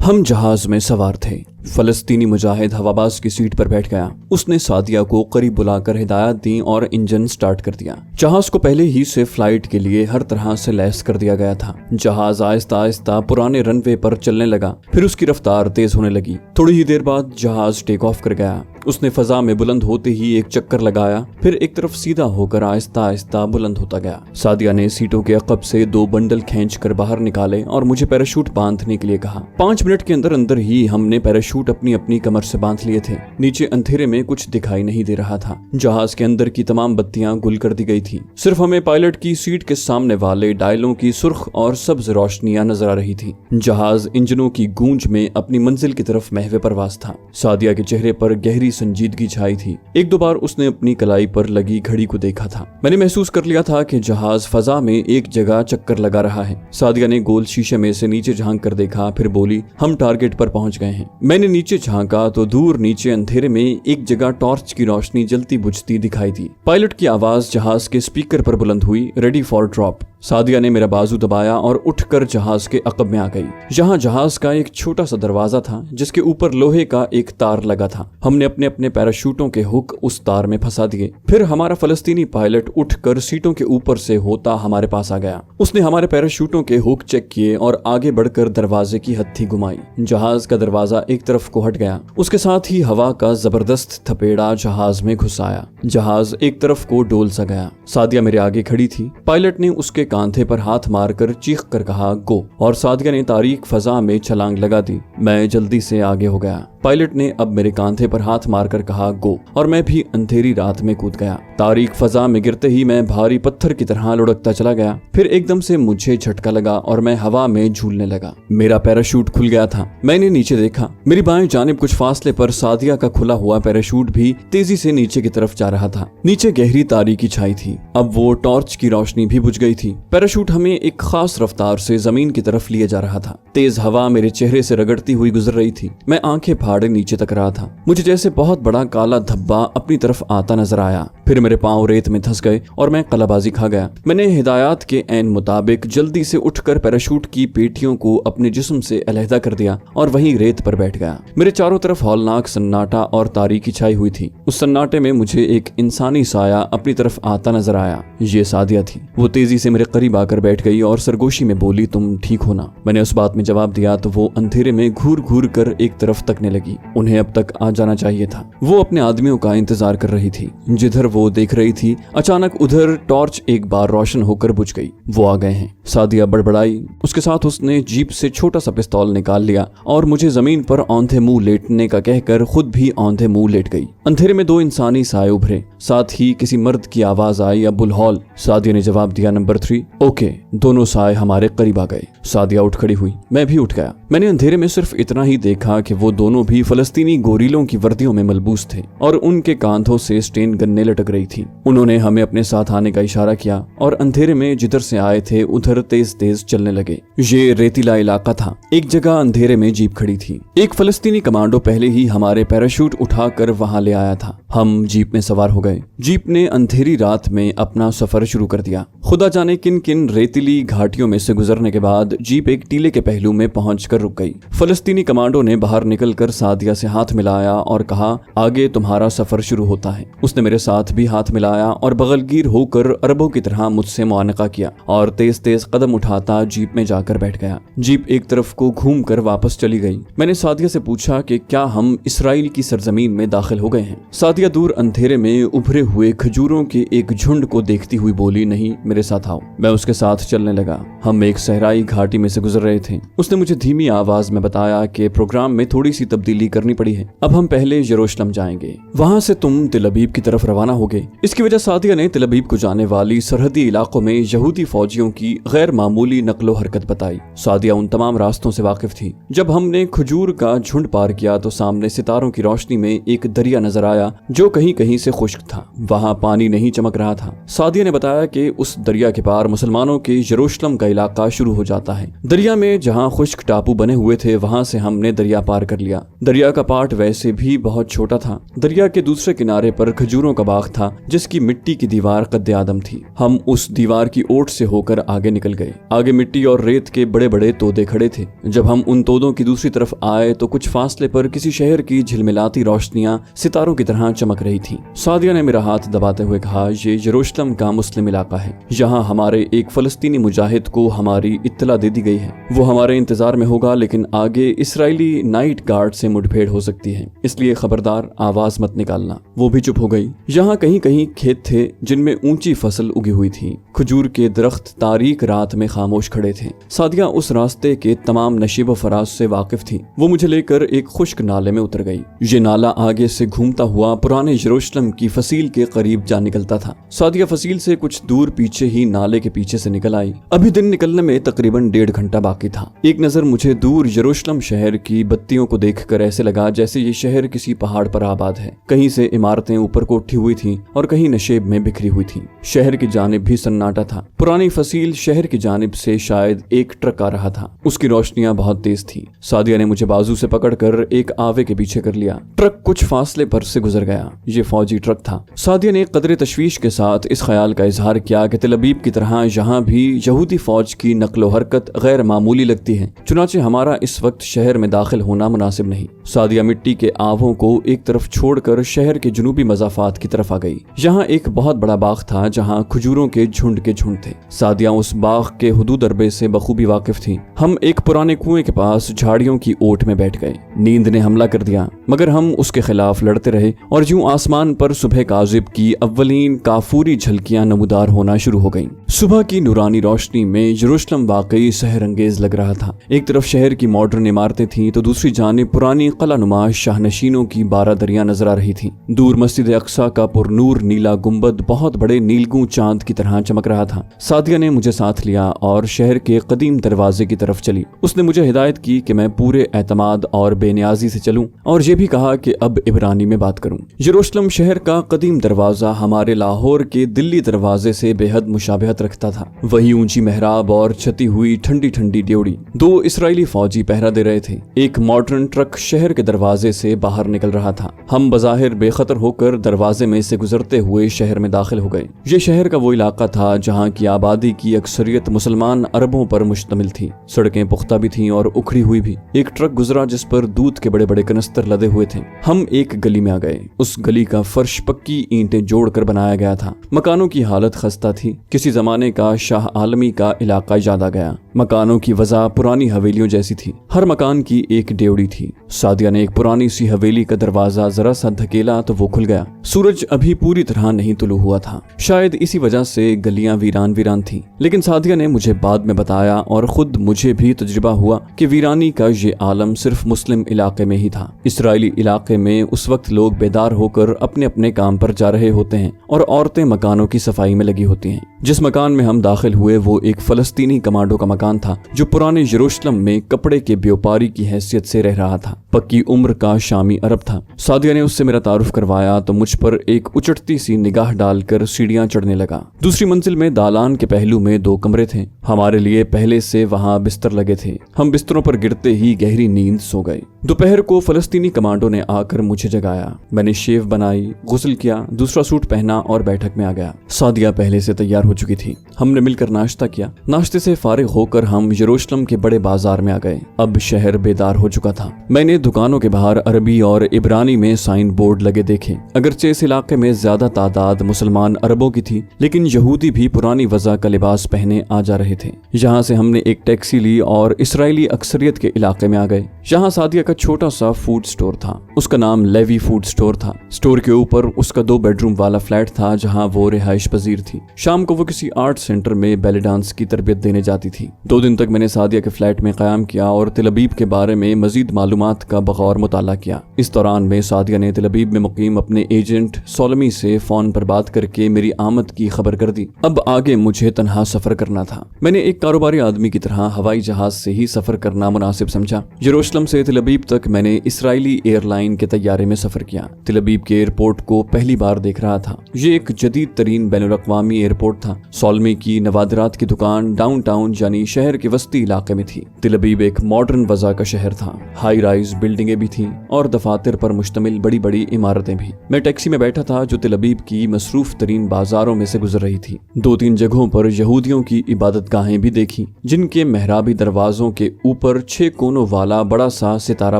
ہم جہاز میں سوار تھے۔ فلسطینی مجاہد ہواباز کی سیٹ پر بیٹھ گیا۔ اس نے سعدیہ کو قریب بلا کر ہدایات دی اور انجن سٹارٹ کر دیا۔ جہاز کو پہلے ہی سے فلائٹ کے لیے ہر طرح سے لیس کر دیا گیا تھا۔ جہاز آہستہ آہستہ پرانے رن وے پر چلنے لگا، پھر اس کی رفتار تیز ہونے لگی۔ تھوڑی ہی دیر بعد جہاز ٹیک آف کر گیا۔ اس نے فضا میں بلند ہوتے ہی ایک چکر لگایا، پھر ایک طرف سیدھا ہو کر آہستہ آہستہ بلند ہوتا گیا۔ سعدیہ نے سیٹوں کے عقب سے 2 بنڈل کھینچ کر باہر نکالے اور مجھے پیراشوٹ باندھنے کے لیے کہا۔ 5 منٹ کے اندر اندر ہی ہم نے پیراشوٹ اپنی اپنی کمر سے باندھ لیے تھے۔ نیچے اندھیرے میں کچھ دکھائی نہیں دے رہا تھا۔ جہاز کے اندر کی تمام بتیاں گل کر دی گئی تھی۔ صرف ہمیں پائلٹ کی سیٹ کے سامنے والے ڈائلوں کی سرخ اور سبز روشنیاں نظر آ رہی تھی۔ جہاز انجنوں کی گونج میں اپنی منزل کی طرف محو پرواز تھا۔ سعدیہ کے چہرے پر گہری سنجیدگی چھائی تھی۔ 1-2 بار اس نے اپنی کلائی پر لگی گھڑی کو دیکھا تھا۔ میں نے محسوس کر لیا تھا کہ جہاز فضا میں ایک جگہ چکر لگا رہا ہے۔ سعدیہ نے گول شیشے میں سے نیچے جھانک کر دیکھا، پھر بولی، ہم ٹارگٹ پر پہنچ گئے ہیں۔ میں نے نیچے جھانکا تو دور نیچے اندھیرے میں ایک جگہ ٹارچ کی روشنی جلتی بجھتی دکھائی دی۔ پائلٹ کی آواز جہاز کے سپیکر پر بلند ہوئی، ریڈی فار ڈراپ۔ سعدیہ نے میرا بازو دبایا اور اٹھ کر جہاز کے عقب میں آ گئی۔ جہاں جہاز کا ایک چھوٹا سا دروازہ تھا جس کے اوپر لوہے کا ایک تار لگا تھا۔ ہم نے اپنے اپنے پیراشوٹوں کے ہک اس تار میں پھنسا دیے۔ پھر ہمارا فلسطینی پائلٹ اٹھ کر سیٹوں کے اوپر سے ہوتا ہمارے پاس آ گیا۔ اس نے ہمارے پیراشوٹوں کے ہک چیک کیے اور آگے بڑھ کر دروازے کی ہتھی گھمائی۔ جہاز کا دروازہ ایک طرف کو ہٹ گیا۔ اس کے ساتھ ہی ہوا کا زبردست تھپیڑا جہاز میں گھس آیا۔ جہاز ایک طرف کو ڈول سا گیا۔ سعدیہ میرے آگے کھڑی تھی۔ پائلٹ نے اس کے کاندھے پر ہاتھ مار کر چیخ کر کہا، گو، اور سعدیہ نے تاریک فضا میں چھلانگ لگا دی۔ میں جلدی سے آگے ہو گیا۔ پائلٹ نے اب میرے کاندھے پر ہاتھ مار کر کہا، گو، اور میں بھی اندھیری رات میں کود گیا۔ تاریک فضا میں گرتے ہی میں بھاری پتھر کی طرح لڑکتا چلا گیا۔ پھر ایک دم سے مجھے جھٹکا لگا اور میں ہوا میں جھولنے لگا۔ میرا پیراشوٹ کھل گیا تھا۔ میں نے نیچے دیکھا۔ میری بائیں جانب کچھ فاصلے پر سعدیہ کا کھلا ہوا پیراشوٹ بھی تیزی سے نیچے کی طرف جا رہا تھا۔ نیچے گہری تاریکی چھائی تھی۔ اب وہ ٹارچ کی روشنی بھی بجھ گئی تھی۔ پیراشوٹ ہمیں ایک خاص رفتار سے زمین کی طرف لیے جا رہا تھا۔ تیز ہوا میرے چہرے سے رگڑتی ہوئی گزر رہی تھی۔ میں آنکھیں پھاڑے نیچے تک رہا تھا۔ مجھے جیسے بہت بڑا کالا دھبا اپنی طرف آتا نظر آیا۔ پھر میرے پاؤں ریت میں دھس گئے اور میں قلہ بازی کھا گیا۔ میں نے ہدایات کے عین مطابق جلدی سے اٹھ کر پیراشوٹ کی پیٹیوں کو اپنے جسم سے علیحدہ کر دیا اور وہیں ریت پر بیٹھ گیا۔ میرے چاروں طرف ہولناک سناٹا اور تاریکی چھائی ہوئی تھی۔ اس سناٹے میں مجھے ایک انسانی سایہ اپنی طرف آتا نظر آیا۔ یہ سعدیہ تھی۔ وہ تیزی سے میرے قریب آ کر بیٹھ گئی اور سرگوشی میں بولی، تم ٹھیک ہو نا؟ میں نے اس بات میں جواب دیا تو وہ اندھیرے میں گھور گھور کر ایک طرف تکنے لگی۔ انہیں اب تک آ جانا چاہیے تھا۔ وہ اپنے آدمیوں کا انتظار کر رہی تھی۔ جدھر وہ دیکھ رہی تھی اچانک ادھر ٹارچ ایک بار روشن ہو کر بجھ گئی۔ وہ آ گئے ہیں، سعدیہ بڑبڑائی۔ اس کے ساتھ اس نے جیپ سے چھوٹا سا پستول نکال لیا اور مجھے زمین پر اوندھے منہ لیٹنے کا کہہ کر خود بھی اوندھے منہ لیٹ گئی۔ اندھیرے میں 2 انسانی سائے ابھرے، ساتھ ہی کسی مرد کی آواز آئی، ابو الہول۔ سعدیہ نے جواب دیا، نمبر 3۔ اوکے۔ دونوں سائے ہمارے قریب آ گئے۔ سعدیہ اٹھ کھڑی ہوئی، میں بھی اٹھ گیا۔ میں نے اندھیرے میں صرف اتنا ہی دیکھا کہ وہ دونوں بھی فلسطینی گوریلوں کی وردیوں میں ملبوس تھے اور ان کے کاندھوں سے سٹین گنیں لٹک رہی تھی۔ انہوں نے ہمیں اپنے ساتھ آنے کا اشارہ کیا اور اندھیرے میں جدھر سے آئے تھے ادھر تیز تیز چلنے لگے۔ یہ ریتیلا علاقہ تھا۔ ایک جگہ اندھیرے میں جیپ کھڑی تھی۔ ایک فلسطینی کمانڈو پہلے ہی ہمارے پیراشوٹ اٹھا کر وہاں لے آیا تھا۔ ہم جیپ میں سوار ہو گئے۔ جیپ نے اندھیری رات میں اپنا سفر شروع کر دیا۔ خدا جانے کن کن ریتیلی گھاٹیوں میں سے گزرنے کے بعد جیپ ایک ٹیلے کے پہلو میں پہنچ کر رک گئی۔ فلسطینی کمانڈو نے باہر نکل کر سعدیہ سے ہاتھ ملایا اور کہا، آگے تمہارا سفر شروع ہوتا ہے۔ اس نے میرے ساتھ بھی ہاتھ ملایا اور بغلگیر ہو کر عربوں کی طرح مجھ سے معانقہ کیا اور تیز تیز قدم اٹھاتا جیپ میں جا کر بیٹھ گیا۔ جیپ ایک طرف کو گھوم کر واپس چلی گئی۔ میں نے سعدیہ سے پوچھا کہ کیا ہم اسرائیل کی سرزمین میں داخل ہو گئے ہیں؟ سعدیہ دور اندھیرے میں ابھرے ہوئے کھجوروں کے ایک جھنڈ کو دیکھتی ہوئی بولی، نہیں، میرے ساتھ آؤ۔ میں اس کے ساتھ چلنے لگا۔ ہم ایک صحرائی گھاٹی میں سے گزر رہے تھے۔ اس نے مجھے دھیمی آواز میں بتایا کہ پروگرام میں تھوڑی سی تبدیلی کرنی پڑی ہے۔ اب ہم پہلے یروشلم جائیں گے، وہاں سے تم تل ابیب کی طرف روانہ ہوگے۔ اس کی وجہ سعدیہ نے تل ابیب کو جانے والی سرحدی علاقوں میں یہودی فوجیوں کی غیر معمولی نقل و حرکت بتائی۔ سعدیہ ان تمام راستوں سے واقف تھی۔ جب ہم نے کھجور کا جھنڈ پار کیا تو سامنے ستاروں کی روشنی میں ایک دریا نظر آیا جو کہیں کہیں سے خشک تھا۔ وہاں پانی نہیں چمک رہا تھا۔ سعدیہ نے بتایا کہ اس دریا کے پار مسلمانوں کے یروشلم کا علاقہ شروع ہو جاتا ہے۔ دریا میں جہاں خشک ٹاپو बने हुए थे वहां से हमने दरिया पार कर लिया। दरिया का पाट वैसे भी बहुत छोटा था। दरिया के दूसरे किनारे पर खजूरों का बाग था जिसकी मिट्टी की दीवार कद्दे आदम थी। हम उस दीवार की ओट से होकर आगे निकल गए। आगे मिट्टी और रेत के बड़े बड़े तोदे खड़े थे। जब हम उन तोदों की दूसरी तरफ आए तो कुछ फासले पर किसी शहर की झिलमिलाती रोशनियां सितारों की तरह चमक रही थी। सादिया ने मेरा हाथ दबाते हुए कहा, ये यरूशलेम का मुस्लिम इलाका है। यहाँ हमारे एक फलस्तीनी मुजाहिद को हमारी इत्तला दे दी गई है। वो हमारे इंतजार में होगा, लेकिन आगे इसराइली नाइट गार्ड से मुठभेड़ हो सकती है, इसलिए खबरदार आवाज मत निकालना। वो भी चुप हो गई। यहाँ कहीं कहीं खेत थे जिनमें ऊंची फसल उगी हुई थी। खजूर के दरख्त तारीक रात में खामोश खड़े थे। सादिया उस रास्ते के तमाम नशीब फराज से वाकिफ थी। वो मुझे लेकर एक खुश्क नाले में उतर गई। ये नाला आगे से घूमता हुआ पुराने यरूशलेम की फसील के करीब जा निकलता था। सादिया फसील से कुछ दूर पीछे ही नाले के पीछे से निकल आई। अभी दिन निकलने में तकरीबन 1.5 घंटा बाकी था। एक नजर मुझे दूर यरूशलेम शहर की बत्तियों को देखकर ऐसे लगा जैसे ये शहर किसी पहाड़ पर आबाद है। कहीं से इमारतें ऊपर को उठी हुई थी और कहीं नशेब में बिखरी हुई थी। शहर की जानिब भी सन्नाटा था। पुरानी फसील शहर की जानिब से शायद एक ट्रक आ रहा था। उसकी रोशनियां बहुत तेज थी। सादिया ने मुझे बाजू से पकड़कर एक आवे के पीछे कर लिया। ट्रक कुछ फासले पर से गुजर गया। ये फौजी ट्रक था। सादिया ने कदरे तशवीश के साथ इस ख्याल का इजहार किया कि तेल अवीव की तरह यहाँ भी यहूदी फौज की नकलो हरकत गैर मामूली लगती है, चुनाचे हमारा इस वक्त शहर में दाखिल होना मुनासिब नहीं। सादिया मिट्टी के आवों को एक तरफ छोड़कर शहर के जुनूबी मज़ाफात की तरफ आ गई। यहाँ एक बहुत बड़ा बाग था जहाँ खजूरों के झुंड थे। सादिया उस बाग के हुदूद अरबे से बखूबी वाकिफ थी। हम एक पुराने कुएं के पास झाड़ियों की ओट में बैठ गए। नींद ने हमला कर दिया, मगर हम उसके खिलाफ लड़ते रहे और यूं आसमान पर सुबह काजिब की अव्वलीन काफूरी झलकियां नमूदार होना शुरू हो गईं। सुबह की नूरानी रोशनी में यरूशलेम वाकई सहर अंगेज लग रहा था। एक तरफ शहर की मॉडर्न इमारतें थीं तो दूसरी जानिब पुरानी कलानुमा शाहनशीनों की बारादरियां नजर आ रही थी। दूर मस्जिद अक्सा का पुरनूर नीला गुंबद बहुत बड़े नीलगू चांद की तरह चमक रहा था। सादिया ने मुझे साथ लिया और शहर के कदीम दरवाजे की तरफ चली। उसने मुझे हिदायत की कि मैं पूरे एतमाद और बेनियाजी से चलूं और ये भी कहा कि अब इब्रानी में बात करूं। यरूशलेम शहर का कदीम दरवाजा हमारे लाहौर के दिल्ली दरवाजे से बेहद मुशाबहत रखता था। वही ऊंची मेहराब और छती हुई ठंडी ठंडी ड्योड़ी। 2 इसराइली फौजी पहरा दे रहे थे। एक मॉडर्न ट्रक शहर के दरवाजे से बाहर निकल रहा था। हम बज़ाहिर बेखतर होकर दरवाजे में से गुजरते हुए शहर में दाखिल हो गए। ये शहर का वो इलाका था जहाँ की आबादी की अक्सरियत मुसलमान अरबों पर मुश्तमिल थी। सड़कें पुख्ता भी थीं और उखड़ी हुई भी। एक ट्रक गुजरा जिस पर दूध के बड़े बड़े कनस्तर लदे हुए थे। हम एक गली में आ गए। उस गली का फर्श पक्की ईंटें जोड़कर बनाया गया था। मकानों की हालत खस्ता थी। किसी जमाने का शाह आलमी का इलाका याद आ गया। मकानों की वजह पुरानी हवेलियों जैसी थी। हर मकान की एक ड्योड़ी थी। सादिया ने एक पुरानी सी हवेली का दरवाजा जरा सा धकेला तो वो खुल गया। सूरज अभी पूरी तरह नहीं तुलू हुआ था। शायद इसी वजह से गलियां वीरान वीरान थी। लेकिन सादिया ने मुझे बाद में बताया और खुद मुझे भी तजुर्बा हुआ कि वीरानी का ये आलम सिर्फ मुस्लिम इलाके में ही था। इसराइली इलाके में उस वक्त लोग बेदार होकर अपने अपने काम पर जा रहे होते हैं और औरतें मकानों की सफाई में लगी होती हैं। जिस मकान में हम दाखिल हुए वो एक फलस्तीनी कमांडो का मकान था जो पुराने यरूशलेम में कपड़े के व्यापारी की हैसियत से रह रहा था। पक्की उम्र का शामी अरब था। सादिया ने उससे मेरा तारुफ करवाया तो मुझ पर एक उचटती सी निगाह डालकर सीढ़ियां चढ़ने लगा। दूसरी मंजिल में दालान के पहलू में 2 कमरे थे। हमारे लिए पहले से वहां बिस्तर लगे थे। हम बिस्तरों पर गिरते ही गहरी नींद सो गए। दोपहर को फलस्तीनी कमांडो ने आकर मुझे जगाया। मैंने शेव बनाई, गुस्ल किया, दूसरा सूट पहना और बैठक में आ गया। सादिया पहले से तैयार हो चुकी थी। हमने मिलकर नाश्ता किया। नाश्ते से फारिग होकर हम यरूशलेम के बड़े बाजार में आ गए। अब शहर बेदार हो चुका था। मैंने दुकानों के बाहर अरबी और इब्रानी में साइन बोर्ड लगे देखे। अगरचे इस इलाके में ज्यादा तादाद मुसलमान अरबों की थी, लेकिन यहूदी भी पुरानी वजह का लिबास पहने आ जा रहे थे। यहाँ से हमने एक टैक्सी ली और इसराइली अक्सरियत के इलाके में आ गए। यहाँ सादिया का छोटा सा फूड स्टोर था। उसका नाम लेवी फूड स्टोर था। स्टोर के ऊपर उसका 2 बेडरूम वाला फ्लैट था जहाँ वो रिहाइश पजीर थी। शाम को वो किसी आर्ट सेंटर में बैले डांस की तरबियत देने जाती थी। 2 दिन तक मैंने सादिया के फ्लैट में क़याम किया और तेल अवीव के बारे में मजीद मालूमात का बगौर मुताला किया। इस दौरान में सादिया ने तेल अवीव में मुकीम अपने एजेंट सोलमी से फोन पर बात करके मेरी आमद की खबर कर दी। अब आगे मुझे तन्हा सफर करना था। मैंने एक कारोबारी आदमी की तरह हवाई जहाज से ही सफर करना मुनासिब समझा। यरूशलेम से तेल अवीव तक मैंने इसराइली एयरलाइन के तैयारे में सफर किया। तेल अवीव के एयरपोर्ट को पहली बार देख रहा था। ये एक जदीद तरीन बैनुल अक़वामी एयरपोर्ट था। सोलमी की नवादिरात की दुकान डाउन टाउन यानी शहर के वस्ती इलाके में थी। तिल अबीब एक मॉडर्न वजह का शहर था। हाई राइज बिल्डिंगें भी थीं और दफातर पर मुश्तमिल बड़ी बड़ी इमारतें भी। मैं टैक्सी में बैठा था जो तिल अबीब की मसरूफ तरीन बाजारों में से गुजर रही थी। 2-3 जगहों पर यहूदियों की इबादत गाहें भी देखी, जिनके मेहराबी दरवाजों के ऊपर 6 कोनों वाला बड़ा सा सितारा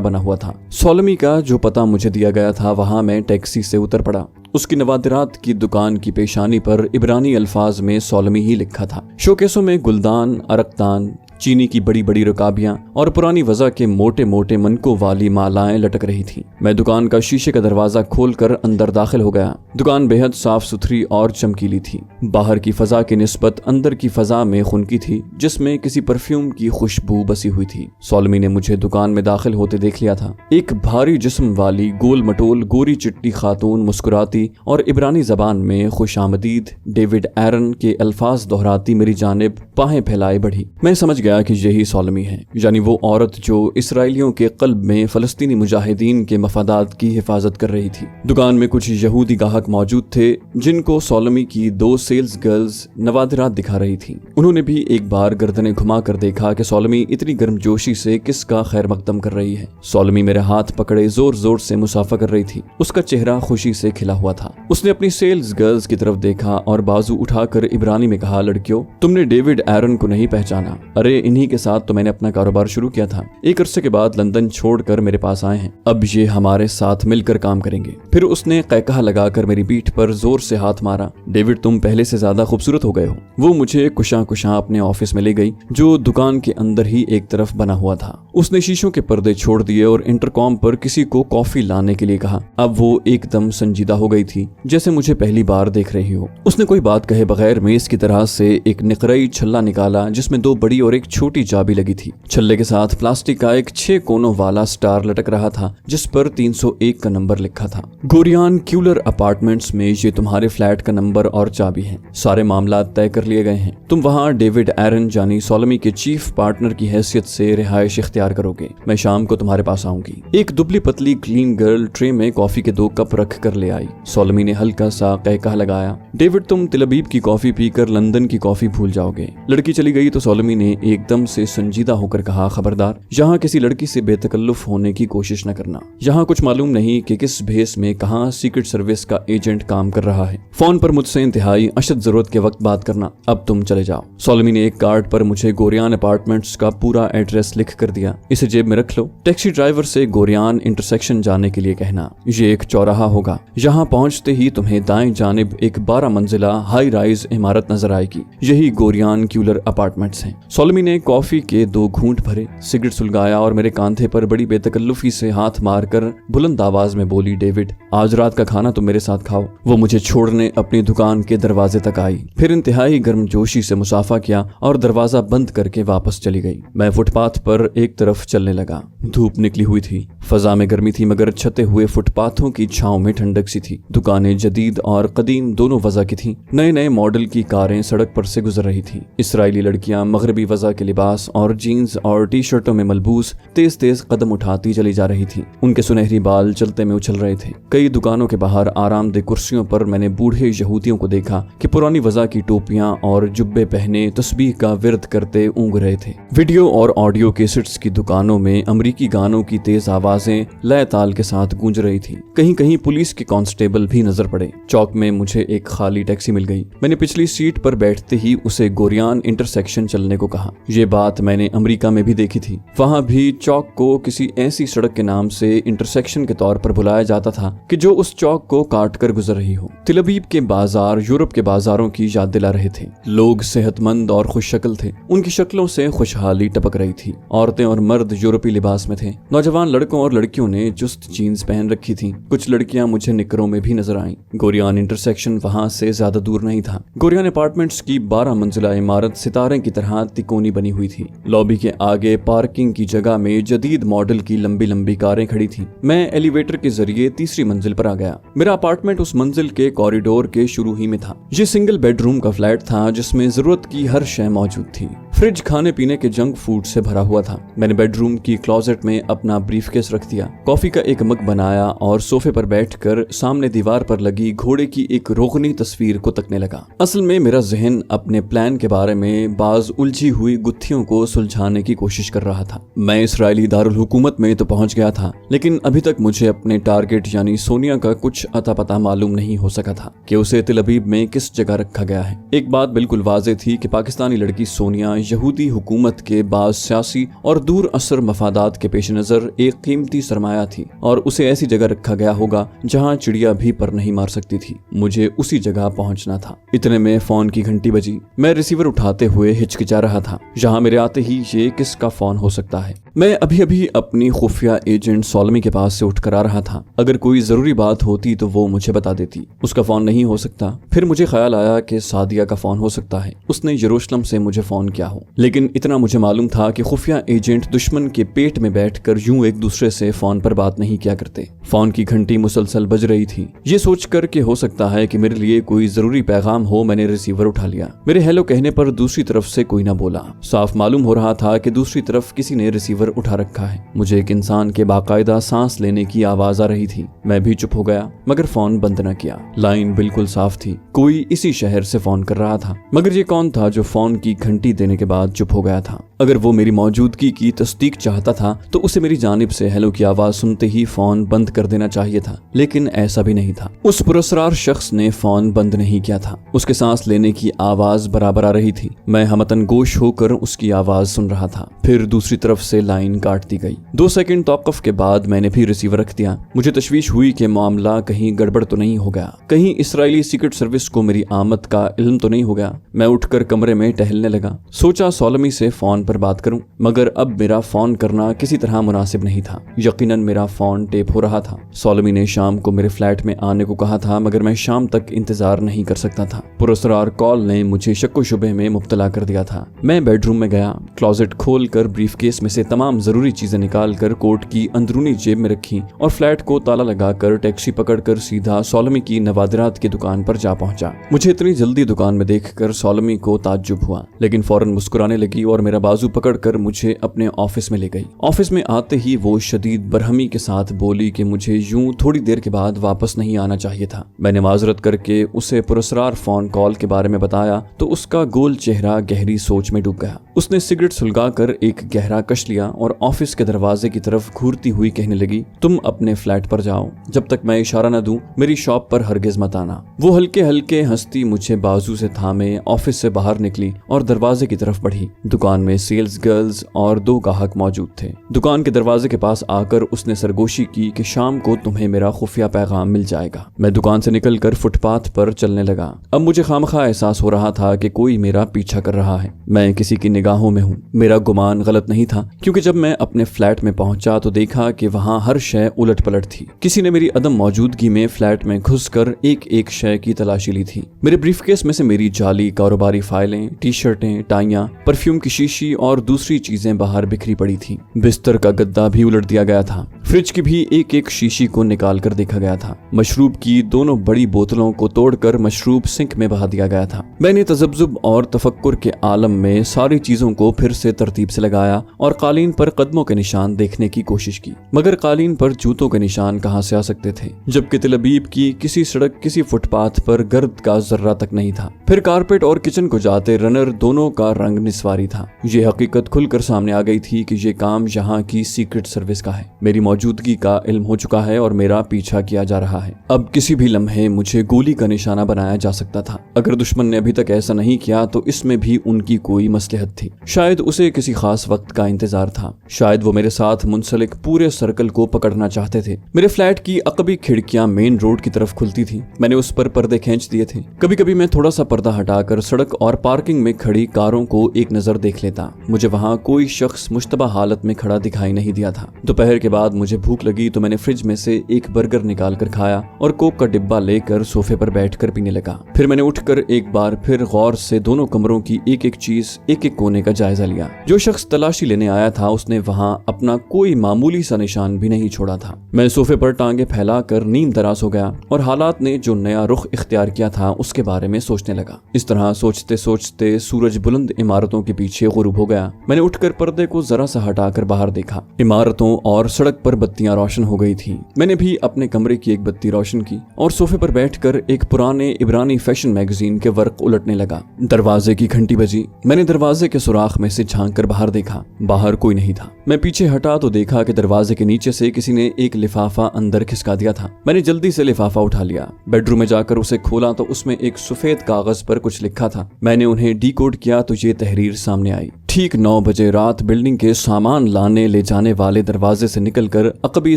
बना हुआ था। सोलमी का जो पता मुझे दिया गया था, वहां मैं टैक्सी से उतर पड़ा। उसकी नवादिरात की दुकान की पेशानी पर इब्रानी अल्फाज में सोलमी ही लिखा था। शोकेसों में गुलदान, अरकदान, चीनी की बड़ी बड़ी रकाबियां और पुरानी वजह के मोटे मोटे मनकों वाली मालाएं लटक रही थीं। मैं दुकान का शीशे का दरवाजा खोलकर अंदर दाखिल हो गया। दुकान बेहद साफ सुथरी और चमकीली थी। बाहर की फजा की निस्बत अंदर की फजा में खुनकी थी, जिसमें किसी परफ्यूम की खुशबू बसी हुई थी। सोलमी ने मुझे दुकान में दाखिल होते देख लिया था। एक भारी जिस्म वाली गोल मटोल गोरी चिट्टी खातून मुस्कुराती और इब्रानी जबान में खुशामदीद डेविड एरन के अल्फाज दोहराती मेरी जानिब बाहें फैलाए बढ़ी। मैं समझ गया कि यही सोलमी है, यानी वो औरत जो इसराइलियों के कल्ब में फलस्तीनी मुजाहिदीन के मफादात की हिफाजत कर रही थी। दुकान में कुछ यहूदी गाहक मौजूद थे, जिनको सोलमी की 2 सेल्स गर्ल्स नवादिरात दिखा रही थी। उन्होंने भी एक बार गर्दनें घुमा कर देखा कि सोलमी इतनी गर्मजोशी से किसका खैर मकदम कर रही है। सोलमी मेरे हाथ पकड़े जोर जोर से मुसाफा कर रही थी। उसका चेहरा खुशी से खिला हुआ था। उसने अपनी सेल्स गर्ल्स की तरफ देखा और बाजू उठाकर इब्रानी में कहा, लड़कियों, तुमने डेविड एरन को नहीं पहचाना? अरे इन्हीं के साथ तो मैंने अपना कारोबार शुरू किया था। एक अरसे के बाद लंदन छोड़कर मेरे पास आए हैं। अब ये हमारे साथ मिलकर काम करेंगे। फिर उसने कैकहा लगाकर मेरी पीठ पर जोर से हाथ मारा। डेविड, तुम पहले से ज्यादा खूबसूरत हो गए हो। वो मुझे कुशां कुशां अपने ऑफिस में ले गई, जो दुकान के अंदर ही एक तरफ बना हुआ था। उसने शीशों के पर्दे छोड़ दिए और इंटरकॉम पर किसी को कॉफी लाने के लिए कहा। अब वो एकदम संजीदा हो गई थी, जैसे मुझे पहली बार देख रही हो। उसने कोई बात कहे बगैर मेज की तरह से एक निकरई छल्ला निकाला, जिसमें 2 बड़ी और एक छोटी चाबी लगी थी। छल्ले के साथ प्लास्टिक का एक 6 कोनों वाला स्टार लटक रहा था, जिस पर 301 का नंबर लिखा था। गोरियान क्यूलर अपार्टमेंट्स में ये तुम्हारे फ्लैट का नंबर और चाबी है। सारे मामला तय कर लिए गए हैं। तुम वहाँ डेविड एरन यानी सोलमी के चीफ पार्टनर की हैसियत से रिहाइश इख्तियार करोगे। मैं शाम को तुम्हारे पास आऊंगी। एक दुबली पतली क्लीन गर्ल ट्रे में कॉफी के 2 कप रख कर ले आई। सोलमी ने हल्का सा कहका लगाया, डेविड, तुम तिल अबीब की कॉफी पीकर लंदन की कॉफी भूल जाओगे। लड़की चली गई तो सोलमी ने एकदम से संजीदा होकर कहा, खबरदार, यहाँ किसी लड़की से बेतकल्लुफ होने की कोशिश न करना। यहाँ कुछ मालूम नहीं कि किस भेस में कहाँ सीक्रेट सर्विस का एजेंट काम कर रहा है। फोन पर मुझसे इंतहाई अशद जरूरत के वक्त बात करना। अब तुम चले जाओ। सोलमी ने एक कार्ड पर मुझे गोरियान अपार्टमेंट्स का पूरा एड्रेस लिख कर दिया। इसे जेब में रख लो। टैक्सी ड्राइवर से गोरियान इंटरसेक्शन जाने के लिए कहना। ये एक चौराहा होगा। यहाँ पहुँचते ही तुम्हें दाएं जानिब एक 12 मंजिला हाई राइज इमारत नजर आएगी। यही गोरियान क्यूलर अपार्टमेंट्स हैं। सोलमी ने कॉफी के 2 घूंट भरे, सिगरेट सुलगाया और मेरे कांधे पर बड़ी बेतकल्लुफी से हाथ मारकर बुलंद आवाज में बोली, डेविड, आज रात का खाना तुम मेरे साथ खाओ। वो मुझे छोड़ने अपनी दुकान के दरवाजे तक आई, फिर इंतहाई गर्मजोशी से मुसाफा किया और दरवाजा बंद करके वापस चली गई। मैं फुटपाथ पर एक तरफ चलने लगा। धूप निकली हुई थी, फजा में गर्मी थी, मगर छते हुए फुटपाथों की छांव में ठंडक सी थी। दुकानें जदीद और कदीम दोनों वजह की थी। नए नए मॉडल की कारें सड़क पर से गुजर रही थी। इसराइली लड़कियां मगरबी वजह के लिबास और जीन्स और टी शर्टों में मलबूस तेज तेज कदम उठाती चली जा रही थी। उनके सुनहरी बाल चलते में उछल रहे थे। कई दुकानों के बाहर आरामदेह कुर्सियों पर मैंने बूढ़े यहूदियों को देखा कि पुरानी वजह की टोपियां और जुब्बे पहने तस्बीह का विरद करते ऊँग रहे थे। वीडियो और ऑडियो कैसेट्स की दुकानों में अमरीकी गानों की तेज आवाजें लय ताल के साथ गूंज रही थी। कहीं कहीं पुलिस के कांस्टेबल भी नजर पड़े। चौक में मुझे एक खाली टैक्सी मिल गई। मैंने पिछली सीट पर बैठते ही उसे गोरियान इंटरसेक्शन चलने को कहा। ये बात मैंने अमेरिका में भी देखी थी। वहां भी चौक को किसी ऐसी सड़क के नाम से इंटरसेक्शन के तौर पर बुलाया जाता था कि जो उस चौक को काट कर गुजर रही हो। तिल अबीब के बाजार यूरोप के बाजारों की याद दिला रहे थे। लोग सेहतमंद और खुश शक्ल थे। उनकी शक्लों से खुशहाली टपक रही थी। औरतें और मर्द यूरोपीय लिबास में थे। नौजवान लड़कों और लड़कियों ने चुस्त जीन्स पहन रखी थी। कुछ लड़कियां मुझे निकरों में भी नजर आईं। गोरियान इंटरसेक्शन वहां से ज्यादा दूर नहीं था। गोरियान अपार्टमेंट्स की 12 मंजिला इमारत सितारे की तरह तिकोनी बनी हुई थी। लॉबी के आगे पार्किंग की जगह में जदीद मॉडल की लंबी लंबी कारें खड़ी थीं। मैं एलिवेटर के जरिए तीसरी मंजिल पर आ गया। मेरा अपार्टमेंट उस मंजिल के कॉरिडोर के शुरू ही में था। ये सिंगल बेडरूम का फ्लैट था जिसमें जरूरत की हर शय मौजूद थी। फ्रिज खाने पीने के जंक फूड से भरा हुआ था। मैंने बेडरूम की क्लोजेट में अपना ब्रीफकेस रख दिया, कॉफी का एक मग बनाया और सोफे पर बैठकर सामने दीवार पर लगी घोड़े की एक रोगनी तस्वीर को तकने लगा। असल में मेरा जहन अपने प्लान के बारे में बाज उलझी हुई गुत्थियों को सुलझाने की कोशिश कर रहा था। मैं इसराइली दारुल हुकूमत में तो पहुंच गया था, लेकिन अभी तक मुझे अपने टारगेट यानी सोनिया का कुछ अता पता मालूम नहीं हो सका था कि उसे तिल अबीब में किस जगह रखा गया है। एक बात बिल्कुल वाज़ेह थी कि पाकिस्तानी लड़की सोनिया यहूदी हुकूमत के बाज़ सियासी और दूर असर मफादात के पेश नजर एक कीमती सरमाया थी और उसे ऐसी जगह रखा गया होगा जहां चिड़िया भी पर नहीं मार सकती थी। मुझे उसी जगह पहुंचना था। इतने में फोन की घंटी बजी। मैं रिसीवर उठाते हुए हिचकिचा रहा था। जहां मेरे आते ही ये किसका फोन हो सकता है? मैं अभी अभी अपनी खुफिया एजेंट सोलमी के पास से उठकर आ रहा था। अगर कोई जरूरी बात होती तो वो मुझे बता देती। उसका फोन नहीं हो सकता। फिर मुझे ख्याल आया कि सादिया का फोन हो सकता है, उसने यरूशलेम से मुझे फोन किया हो। लेकिन इतना मुझे मालूम था कि खुफिया एजेंट दुश्मन के पेट में बैठकर यूं एक दूसरे से फोन पर बात नहीं किया करते। फोन की घंटी मुसलसल बज रही थी। ये सोचकर कि हो सकता है कि मेरे लिए कोई जरूरी पैगाम हो, मैंने रिसीवर उठा लिया। मेरे हेलो कहने पर दूसरी तरफ से कोई ना बोला। साफ मालूम हो रहा था कि दूसरी तरफ किसी ने रिसीवर उठा रखा है। मुझे एक इंसान के बाकायदा सांस लेने की आवाज आ रही थी। मैं भी चुप हो गया, मगर फोन बंद न किया। लाइन बिल्कुल साफ थी। कोई इसी शहर से फोन कर रहा था। मगर ये कौन था जो फोन की घंटी देने के बाद चुप हो गया था? अगर वो मेरी मौजूदगी की तस्दीक चाहता था तो उसे मेरी जानिब से हेलो की आवाज सुनते ही फोन बंद कर देना चाहिए था, लेकिन ऐसा भी नहीं था। उस पुरस्कार शख्स ने फोन बंद नहीं किया था। उसके सांस लेने की आवाज बराबर आ रही थी। मैं हमतन गोश होकर उसकी आवाज सुन रहा था। फिर दूसरी तरफ से लाइन काट दी गई। 2 सेकंड तौक़ुफ़ के बाद मैंने भी रिसीवर रख दिया। मुझे तशवीश हुई कि मामला कहीं गड़बड़ तो नहीं हो गया, कहीं इसराइली सीक्रेट सर्विस को मेरी आमद का इल्म तो नहीं हो गया। मैं उठकर कमरे में टहलने लगा। सोचा सोलमी से फोन पर बात करूं, मगर अब मेरा फोन करना किसी तरह मुनासिब नहीं था। यकीनन मेरा फोन टेप हो रहा था। सोलमी ने शाम को मेरे फ्लैट में आने को कहा था, मगर मैं शाम तक इंतजार नहीं कर सकता था। पुरस्कार कॉल ने मुझे शक्को शुबे में मुब्तला कर दिया था। मैं बेडरूम में गया, क्लोजेट खोलकर ब्रीफकेस में से तमाम जरूरी चीजें निकालकर कोट की अंदरूनी जेब में रखी और फ्लैट को ताला लगाकर टैक्सी पकड़कर सीधा सोलमी की नवादिरात की दुकान पर जा पहुंचा। मुझे इतनी जल्दी दुकान में देखकर सोलमी को ताज्जुब हुआ, लेकिन फौरन मुस्कुराने लगी और मेरा बाजू पकड़कर मुझे अपने ऑफिस में ले गई। ऑफिस में आते ही वो शदीद बरहमी के साथ बोली कि मुझे यूं थोड़ी देर के बाद वापस नहीं आना चाहिए था। मैंने माजरत करके उसे पुरस्कार फोन कॉल के बारे में बताया तो उसका गोल चेहरा गहरी सोच में डूब गया। उसने सिगरेट सुलगाकर एक गहरा कश लिया और ऑफिस के दरवाजे की तरफ घूरती हुई कहने लगी, तुम अपने फ्लैट पर जाओ, जब तक मैं इशारा न दूं मेरी शॉप पर हरगिज मत आना। वो हल्के हल्के हंसती मुझे बाजू से थामे ऑफिस से बाहर निकली और दरवाजे की तरफ बढ़ी। दुकान में सेल्स गर्ल्स और 2 गाहक मौजूद थे। दुकान के दरवाजे के पास आकर उसने सरगोशी की कि शाम को तुम्हें मेरा खुफिया पैगाम मिल जाएगा। मैं दुकान से निकलकर फुटपाथ पर चलने लगा। अब मुझे खामखा एहसास हो रहा था कि कोई मेरा पीछा कर रहा है। मैं किसी की निगाहों में हूँ। मेरा गुमान गलत नहीं था, क्योंकि जब मैं अपने फ्लैट में पहुंचा तो देखा कि वहां हर शय उलट पलट थी। किसी ने मेरी अदम मौजूदगी में फ्लैट में घुसकर एक एक शय की तलाशी ली थी। मेरे ब्रीफकेस में से मेरी जाली कारोबारी फाइलें, टी शर्टें, टाइयां, परफ्यूम की शीशी और दूसरी चीजें बाहर बिखरी पड़ी थी। बिस्तर का गद्दा भी उलट दिया गया था। फ्रिज की भी एक एक शीशी को निकाल कर देखा गया था। मशरूब की 2 बड़ी बोतलों को तोड़कर मशरूब सिंक में बहा दिया गया था। मैंने तजब्जुब और तफक्कुर के आलम में सारी चीजों को फिर से तरतीब से लगाया और कालीन पर कदमों के निशान देखने की कोशिश की, मगर कालीन पर जूतों के निशान कहां से आ सकते थे, जबकि तिल अबीब की किसी सड़क किसी फुटपाथ पर गर्द का जर्रा तक नहीं था। फिर कारपेट और किचन को जाते रनर दोनों का रंग निस्वारी था। ये हकीकत खुलकर सामने आ गई थी कि ये काम यहाँ की सीक्रेट सर्विस का है। मेरी मौजूदगी का इल्म हो चुका है और मेरा पीछा किया जा रहा है। अब किसी भी लम्हे मुझे गोली का निशाना बनाया जा सकता था। अगर दुश्मन ने अभी तक ऐसा नहीं किया तो इसमें भी उनकी कोई मसलहत थी। शायद उसे किसी खास वक्त का इंतजार था। शायद वो मेरे साथ मुंसलिक पूरे सर्कल को पकड़ना चाहते थे। मेरे फ्लैट की अकबी खिड़कियां मेन रोड की तरफ खुलती थी। मैंने उस पर पर्दे खींच दिए थे। कभी कभी मैं थोड़ा सा पर्दा हटाकर सड़क और पार्किंग में खड़ी कारों को एक नजर देख लेता। मुझे वहां कोई शख्स मुश्तबा हालत में खड़ा दिखाई नहीं दिया था। दोपहर के बाद मुझे मुझे भूख लगी तो मैंने फ्रिज में से एक बर्गर निकाल कर खाया और कोक का डिब्बा लेकर सोफे पर बैठकर पीने लगा। फिर मैंने उठकर एक बार फिर गौर से दोनों कमरों की एक एक चीज, एक एक कोने का जायजा लिया। जो शख्स तलाशी लेने आया था उसने वहां अपना कोई मामूली सा निशान भी नहीं छोड़ा था। मैं सोफे पर टांगे फैलाकर नीम दराज हो गया और हालात ने जो नया रुख इख्तियार किया था उसके बारे में सोचने लगा। इस तरह सोचते सोचते सूरज बुलंद इमारतों के पीछे गुरूब हो गया। मैंने उठकर पर्दे को जरा सा हटाकर बाहर देखा। इमारतों और सड़क पर बत्तियां रोशन हो गई थी। मैंने भी अपने कमरे की एक बत्ती रोशन की और सोफे पर बैठकर एक पुराने इब्रानी फैशन मैगजीन के वर्क उलटने लगा। दरवाजे की घंटी बजी। मैंने दरवाजे के सुराख में से झांक कर बाहर देखा। बाहर कोई नहीं था। मैं पीछे हटा तो देखा कि दरवाजे के नीचे से किसी ने एक लिफाफा अंदर खिसका दिया था। मैंने जल्दी से लिफाफा उठा लिया। बेडरूम में जाकर उसे खोला तो उसमें एक सफेद कागज पर कुछ लिखा था। मैंने उन्हें डीकोड किया तो ये तहरीर सामने आई। ठीक 9 बजे रात बिल्डिंग के सामान लाने ले जाने वाले दरवाजे से निकलकर अकबी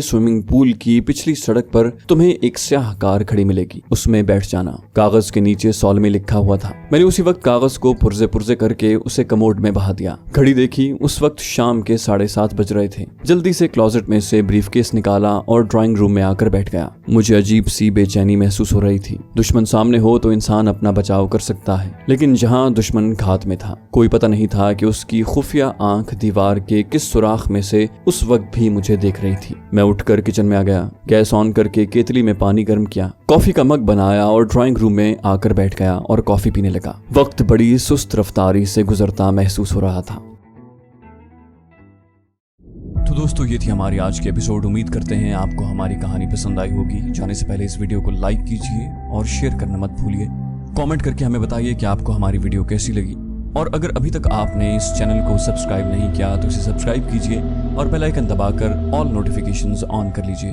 स्विमिंग पूल की पिछली सड़क पर तुम्हें एक स्याह कार खड़ी मिलेगी, उसमें बैठ जाना। कागज के नीचे सॉल में लिखा हुआ था। मैंने उसी वक्त कागज को पुर्जे पुर्जे करके उसे कमोड में बहा दिया। घड़ी देखी, उस वक्त शाम के 7:30 बज रहे थे। जल्दी से क्लोजेट में से ब्रीफकेस निकाला और ड्राइंग रूम में आकर बैठ गया। मुझे अजीब सी बेचैनी महसूस हो रही थी। दुश्मन सामने हो तो इंसान अपना बचाव कर सकता है, लेकिन जहाँ दुश्मन घात में था, कोई पता नहीं था कि उसकी खुफिया आंख दीवार के किस सुराख में से उस वक्त भी मुझे देख रही थी। मैं उठकर किचन में आ गया। गैस ऑन करके केतली में पानी गर्म किया, कॉफी का मग बनाया और ड्राइंग रूम में आकर बैठ गया और कॉफी पीने लगा। वक्त बड़ी सुस्त रफ्तारी से गुजरता महसूस हो रहा था। तो दोस्तों, ये थी हमारी आज की एपिसोड। उम्मीद करते हैं आपको हमारी कहानी पसंद आई होगी। जाने से पहले इस वीडियो को लाइक कीजिए और शेयर करना मत भूलिए। कमेंट करके हमें बताइए कि आपको हमारी वीडियो कैसी लगी। और अगर अभी तक आपने इस चैनल को सब्सक्राइब नहीं किया तो इसे सब्सक्राइब कीजिए और बेल आइकन दबाकर ऑल नोटिफिकेशंस ऑन कर लीजिए।